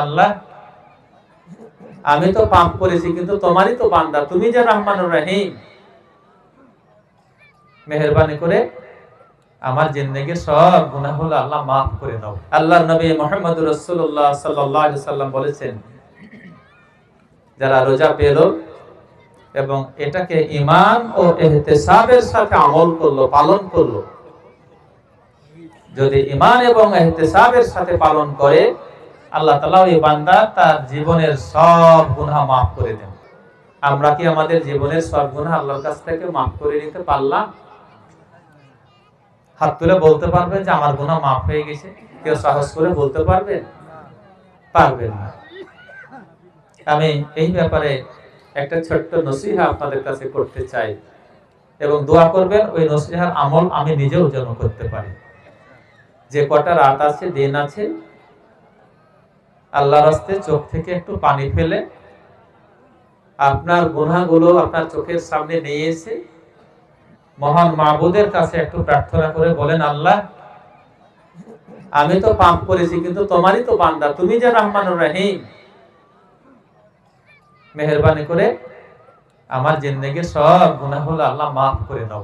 আল্লাহ, আমি তো পাপ করেছি, কিন্তু তোমারই তো বান্দা, তুমি যে রহমানুর রহিম, মেহেরবানি করে আমার জিন্দেগির সব গুনাহগুলো আল্লাহ মাফ করে দাও। আল্লাহর নবী মুহাম্মদুর রাসূলুল্লাহ সাল্লাল্লাহু আলাইহি সাল্লাম বলেছেন, যারা রোজা পেল এবং এটাকে ঈমান ও ইহতিসাবের সাথে আমল করলো, পালন করলো, যদি ঈমান এবং ইহতিসাবের সাথে পালন করে, আল্লাহ তাআলা ওই বান্দা তার জীবনের সব গুনাহ মাফ করে দেন। আমরা কি আমাদের জীবনের সব গুনাহ আল্লাহর কাছ থেকে মাফ করে নিতে পারলাম? হাত তুলে বলতে পারবেন যে আমার গুনাহ মাফ হয়ে গেছে? কেউ সাহস করে বলতে পারবেন? পারবেন না। আমি এই ব্যাপারে একটা ছোট্ট নসিহা আপনাদের কাছে করতে চাই এবং দোয়া করবেন ওই নসিহার আমল আমি নিজেও যেন করতে পারি। যে কটা রাত আছে, দিন আছে, আল্লাহর রাস্তায় চোখ থেকে একটু পানি ফেলে আপনার গুনাহগুলো আপনার চোখের সামনে নিয়ে এসে মহান মাবুদের কাছে একটু প্রার্থনা করে বলেন, আল্লাহ, আমি তো পাপ করেছি, কিন্তু তোমারই তো বান্দা, তুমি যে রহমানুর রহিম, মেহেরবানি করে আমার জিন্দেগির সব গুনাহগুলো আল্লাহ মাফ করে দাও।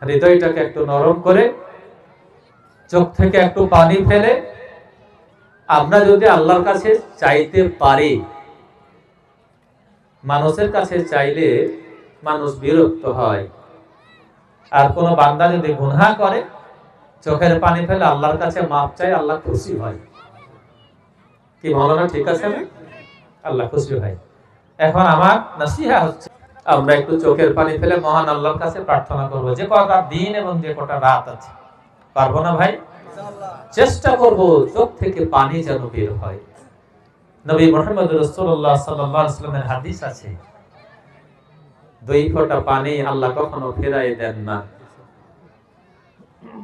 হৃদয়টাকে একটু নরম করে চোখ থেকে একটু পানি ফেলে আমরা যদি আল্লাহর কাছে চাইতে পারি, মানুষের কাছে চাইলে মানুষ বিরক্ত হয়, আর কোন বান্দা যদি গুনাহ করে চোখের পানি ফেলে আল্লাহর কাছে মাফ চাই, আল্লাহ খুশি হয়। কি বলো না? ঠিক আছে না? আল্লাহ খুশি হয়। এখন আমার নসিহা হচ্ছে, আমরা একটু চোখের পানি ফেলে মহান আল্লাহর কাছে প্রার্থনা করব। যে কটা দিন এবং যে কটা রাত আছে, পারবো না ভাই? চেষ্টা করব চোখ থেকে পানি যেন বের হয়। নবী মুহাম্মদ রাসূলুল্লাহ সাল্লাল্লাহু আলাইহি ওয়াসাল্লামের হাদিস আছে, দুই ফোঁটা পানি আল্লাহ কখনো ফেরাই দেন না।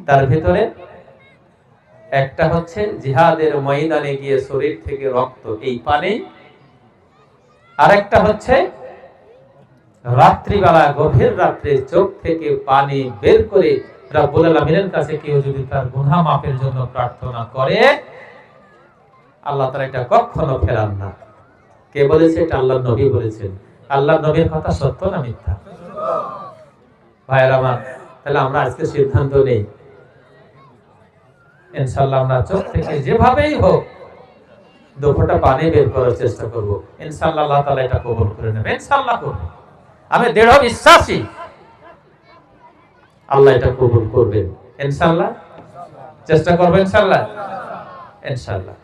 তার ভিতরে একটা হচ্ছে জিহাদের ময়দানে গিয়ে শরীর থেকে রক্ত, এই পানি। আরেকটা হচ্ছে রাত্রিবেলা, গভীর রাত্রে চোখ থেকে পানি বের করে রব্বুল আলামিনের কাছে কেউ যদি তার গুনাহ মাফের জন্য প্রার্থনা করে, আল্লাহ তাআলা এটা কখনো ফেরান না। কে বলেছে? এটা আল্লাহর নবী বলেছেন। আল্লাহর নবীর কথা সত্য না মিথ্যা? ভাইরা আমার, তাহলে আমরা আজকে সিদ্ধান্ত নেই, ইনশাআল্লাহ আমরা চোখ থেকে যেভাবেই হোক দু ফোঁটা পানি বের করার চেষ্টা করব। ইনশাআল্লাহ আল্লাহ তাআলা এটা কবুল করে নেবে। ইনশাআল্লাহ করবে। আমি দৃঢ় বিশ্বাসী আল্লাহ এটা কবুল করবেন। ইনশাআল্লাহ চেষ্টা করবেন। ইনশাআল্লাহ, ইনশাআল্লাহ।